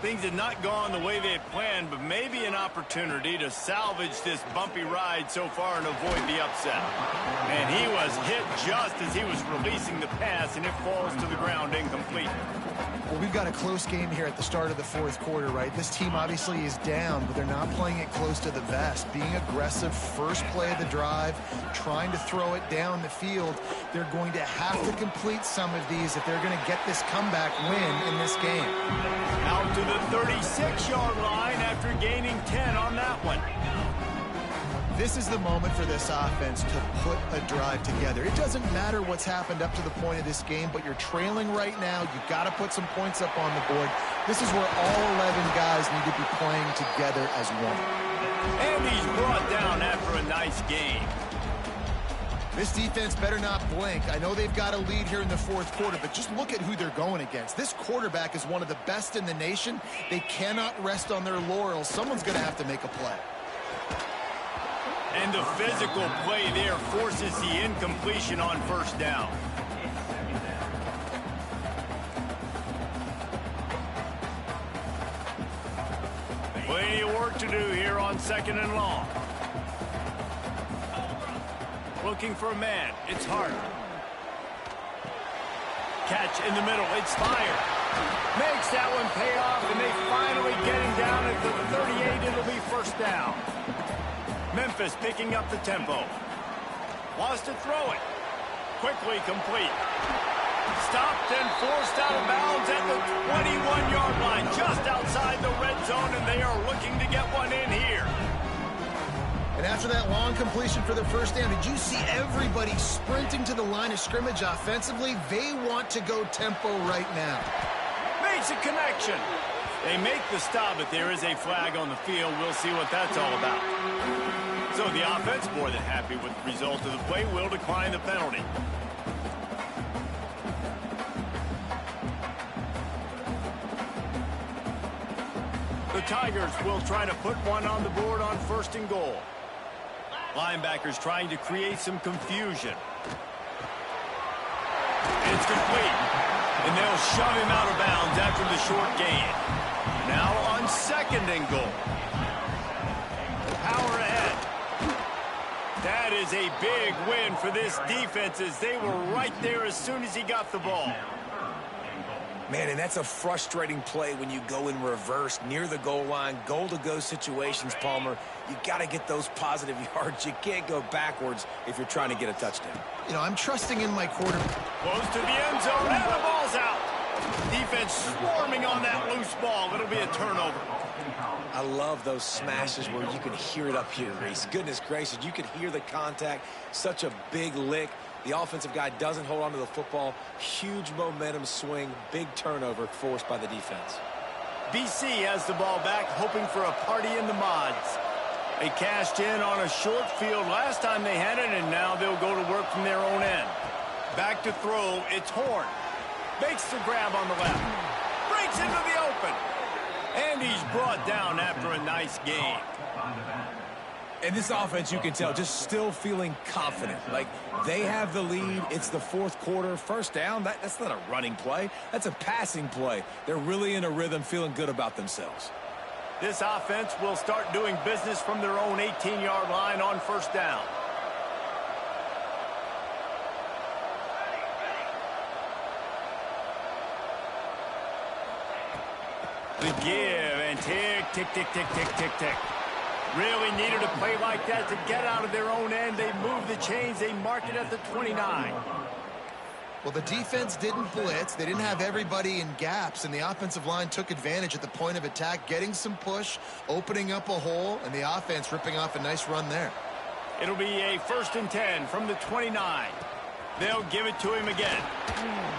Things had not gone the way they had planned, but maybe an opportunity to salvage this bumpy ride so far and avoid the upset. And he was hit just as he was releasing the pass, and it falls to the ground incomplete. Well, we've got a close game here at the start of the 4th quarter, right? This team obviously is down, but they're not playing it close to the vest. Being aggressive, first play of the drive, trying to throw it down the field. They're going to have to complete some of these if they're going to get this comeback win in this game. Out to the 36-yard line after gaining 10 on that one. This is the moment for this offense to put a drive together. It doesn't matter what's happened up to the point of this game, but you're trailing right now. You've got to put some points up on the board. This is where all 11 guys need to be playing together as one. And he's brought down after a nice game. This defense better not blink. I know they've got a lead here in the 4th quarter, but just look at who they're going against. This quarterback is one of the best in the nation. They cannot rest on their laurels. Someone's going to have to make a play. And the physical play there forces the incompletion on first down. Plenty of work to do here on 2nd and long. Looking for a man. It's hard. Catch in the middle. It's fired. Makes that one pay off, and they finally getting down at the 38. It'll be first down. Memphis picking up the tempo. Wants to throw it. Quickly complete. Stopped and forced out of bounds at the 21-yard line, just outside the red zone, and they are looking after that long completion for the first down, did you see everybody sprinting to the line of scrimmage offensively? They want to go tempo right now. Makes a connection. They make the stop, but there is a flag on the field. We'll see what that's all about. So the offense, more than happy with the result of the play, will decline the penalty. The Tigers will try to put one on the board on 1st and goal. Linebackers trying to create some confusion. It's complete. And they'll shove him out of bounds after the short gain. Now on 2nd and goal. Power ahead. That is a big win for this defense as they were right there as soon as he got the ball. Man, and that's a frustrating play when you go in reverse near the goal line, goal-to-go situations, Palmer. You got to get those positive yards. You can't go backwards if you're trying to get a touchdown. You know, I'm trusting in my quarterback. Close to the end zone, and the ball's out. Defense swarming on that loose ball. It'll be a turnover. I love those smashes where you can hear it up here, Reese. Goodness gracious, you can hear the contact. Such a big lick. The offensive guy doesn't hold on to the football. Huge momentum swing, big turnover forced by the defense. BC has the ball back, hoping for a party in the mods. They cashed in on a short field last time they had it, and now they'll go to work from their own end. Back to throw, it's Horn. Makes the grab on the left. Breaks into the open. And he's brought down after a nice gain. And this offense, you can tell, just still feeling confident. Like, they have the lead. It's the 4th quarter. 1st down, that's not a running play. That's a passing play. They're really in a rhythm, feeling good about themselves. This offense will start doing business from their own 18-yard line on 1st down. The give and tick, tick, tick, tick, tick, tick, tick. Really needed a play like that to get out of their own end. They move the chains. They mark it at the 29. Well, the defense didn't blitz. They didn't have everybody in gaps, and the offensive line took advantage at the point of attack, getting some push, opening up a hole, and the offense ripping off a nice run there. It'll be a 1st and 10 from the 29. They'll give it to him again.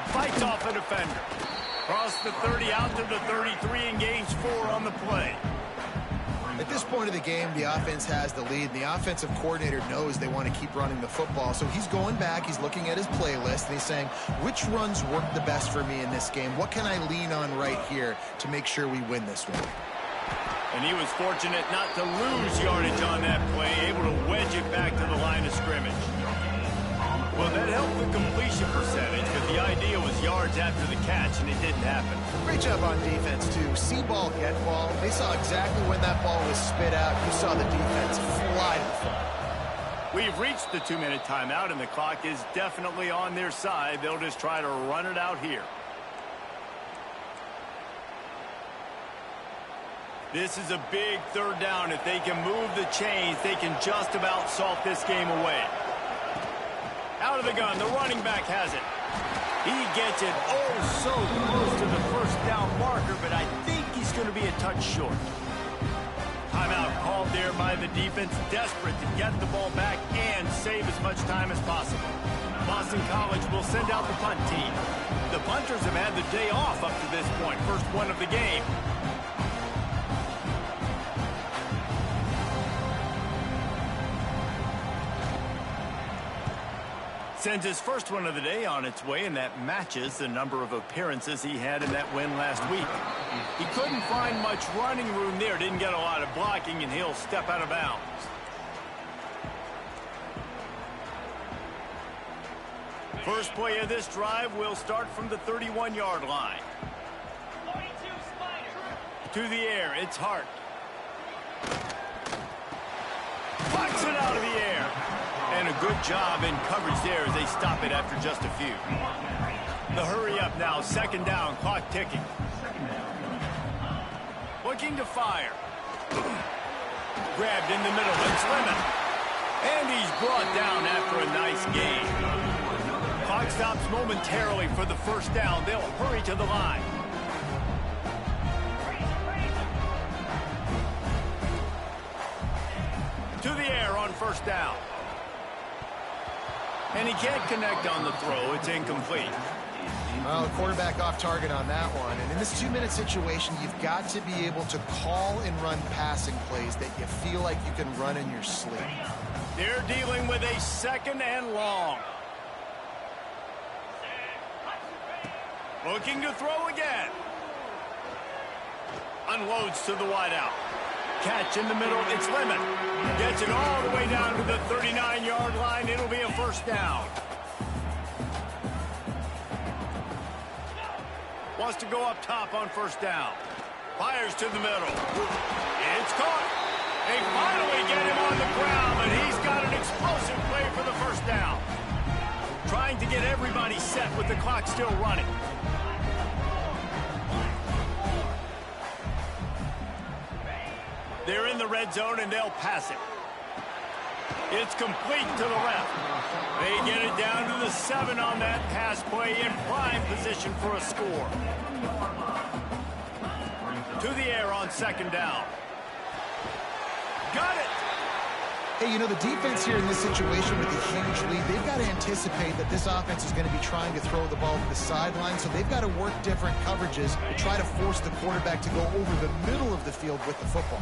Fights off a defender. Across the 30 out to the 33 and gains 4 on the play. At this point of the game, the offense has the lead, and the offensive coordinator knows they want to keep running the football. So he's going back, he's looking at his playlist, and he's saying, which runs work the best for me in this game? What can I lean on right here to make sure we win this one? And he was fortunate not to lose yardage on that play, able to wedge it back to the line of scrimmage. Well, that helped the completion percentage, but the idea was yards after the catch, and it didn't happen. Great job on defense, too. See ball, get ball. They saw exactly when that ball was spit out. You saw the defense fly to the front. We've reached the 2-minute timeout, and the clock is definitely on their side. They'll just try to run it out here. This is a big 3rd down. If they can move the chains, they can just about salt this game away. Out of the gun, the running back has it. He gets it so close to the 1st down marker, but I think he's going to be a touch short. Timeout called there by the defense, desperate to get the ball back and save as much time as possible. Boston College will send out the punt team. The punters have had the day off up to this point, first one of the game. Sends his first one of the day on its way, and that matches the number of appearances he had in that win last week. He couldn't find much running room there, didn't get a lot of blocking, and he'll step out of bounds. First play of this drive will start from the 31-yard line. To the air, it's Hart. Flicks it out of the air. And a good job in coverage there as they stop it after just a few. The hurry up now, 2nd down, clock ticking. Looking to fire. Grabbed in the middle, it's Lemon. And he's brought down after a nice gain. Clock stops momentarily for the 1st down. They'll hurry to the line. To the air on first down. And he can't connect on the throw. It's incomplete. Well, the quarterback off target on that one. And in this 2-minute situation, you've got to be able to call and run passing plays that you feel like you can run in your sleep. They're dealing with a 2nd and long. Looking to throw again. Unloads to the wideout. Catch in the middle. It's Lemon. Gets it all the way down to the 39-yard line. It'll be a first down. Wants to go up top on first down. Fires to the middle. It's caught. They finally get him on the ground, but he's got an explosive play for the first down. Trying to get everybody set with the clock still running. They're in the red zone, and they'll pass it. It's complete to the left. They get it down to the 7 on that pass play in prime position for a score. To the air on 2nd down. Got it! Hey, you know, the defense here in this situation with a huge lead, they've got to anticipate that this offense is going to be trying to throw the ball to the sideline, so they've got to work different coverages to try to force the quarterback to go over the middle of the field with the football.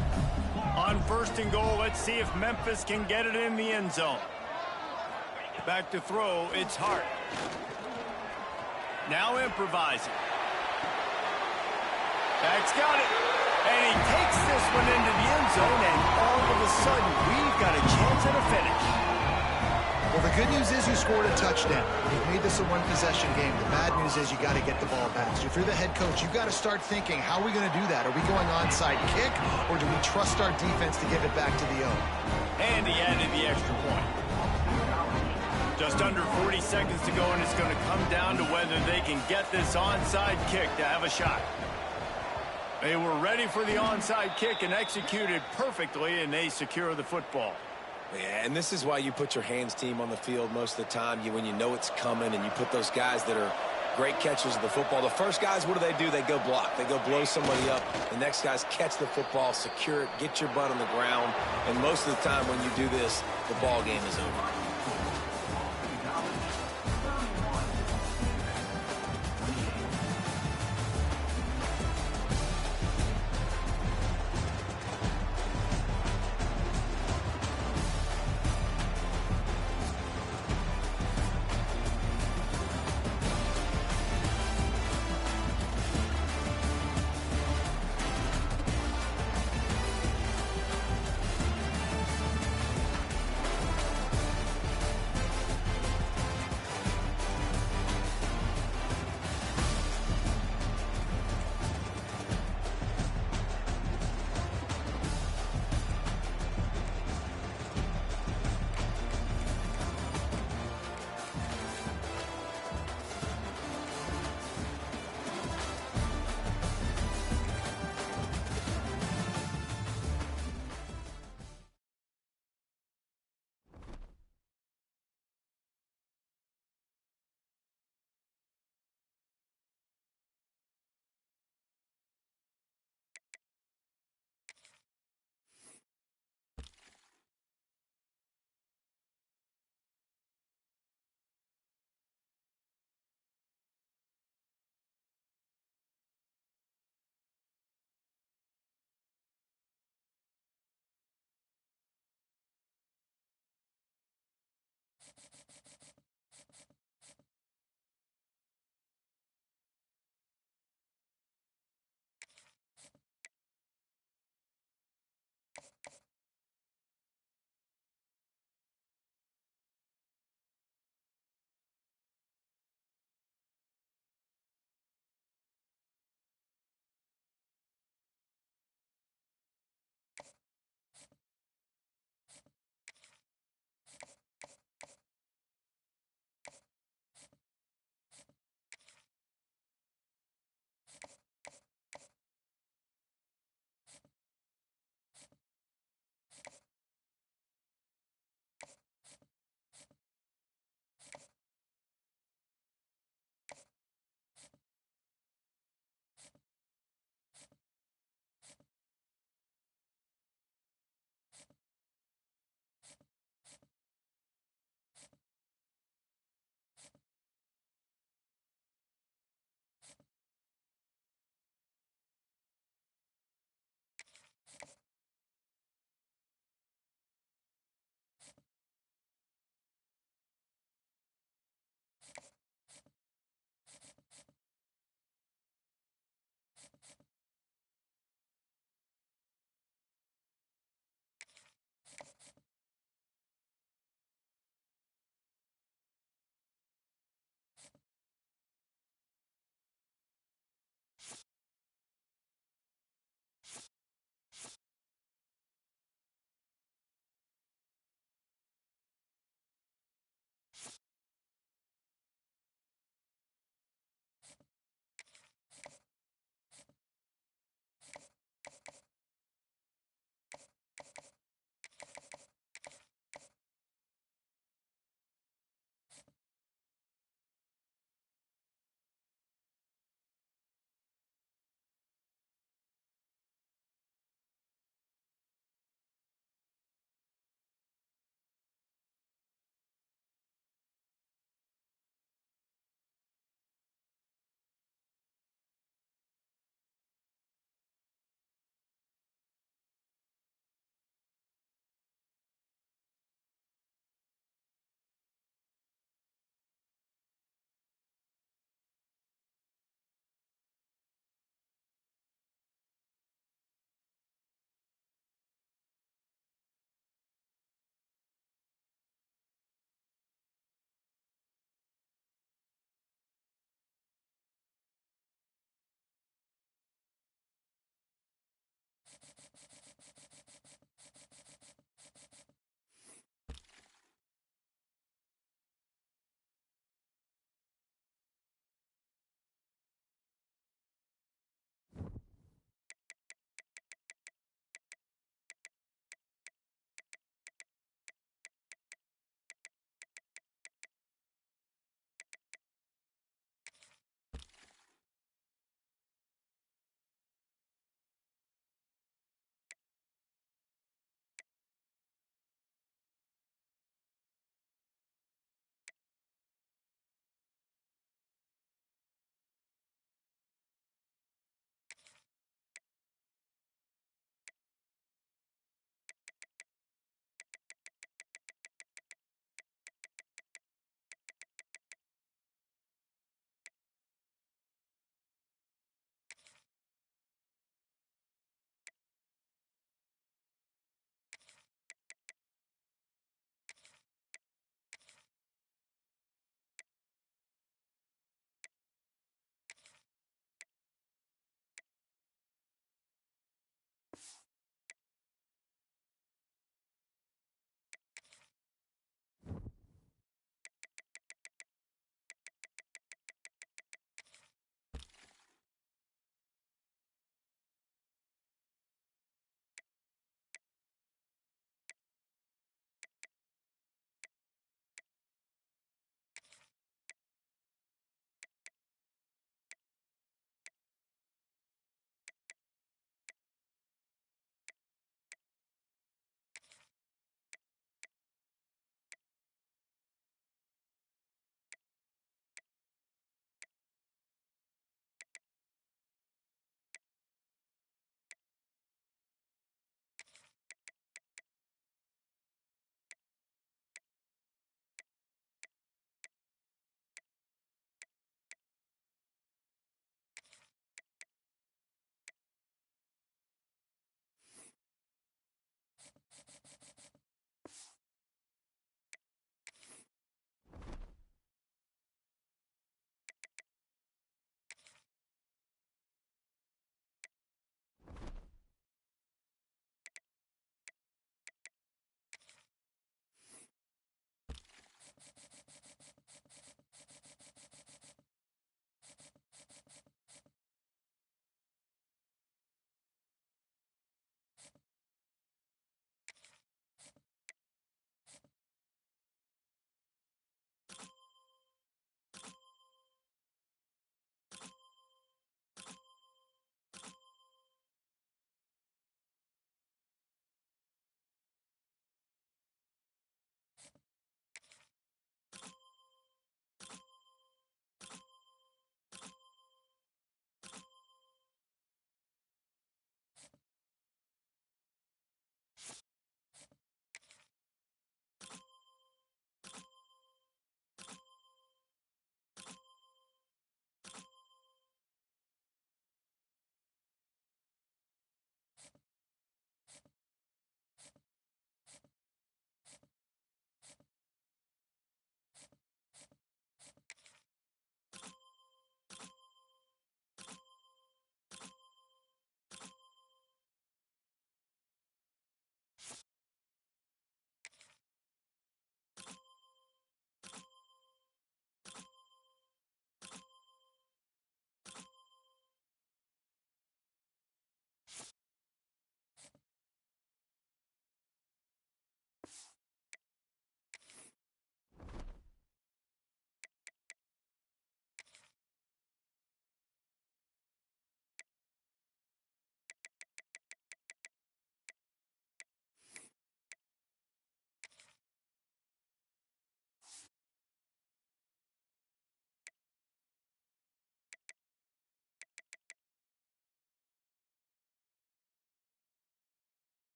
On 1st and goal, let's see if Memphis can get it in the end zone. Back to throw, it's Hart. Now improvising. Back's got it. And he takes this one into the end zone, and all of a sudden, we've got a chance at a finish. Well, the good news is you scored a touchdown. You've made this a one-possession game. The bad news is you got to get the ball back. So if you're the head coach, you've got to start thinking, how are we going to do that? Are we going onside kick, or do we trust our defense to give it back to the O? And he added the extra point. Just under 40 seconds to go, and it's going to come down to whether they can get this onside kick to have a shot. They were ready for the onside kick and executed perfectly, and they secure the football. Yeah, and this is why you put your hands team on the field most of the time. When you know it's coming, and you put those guys that are great catchers of the football. The first guys, what do? They go block. They go blow somebody up. The next guys catch the football, secure it, get your butt on the ground. And most of the time when you do this, the ball game is over.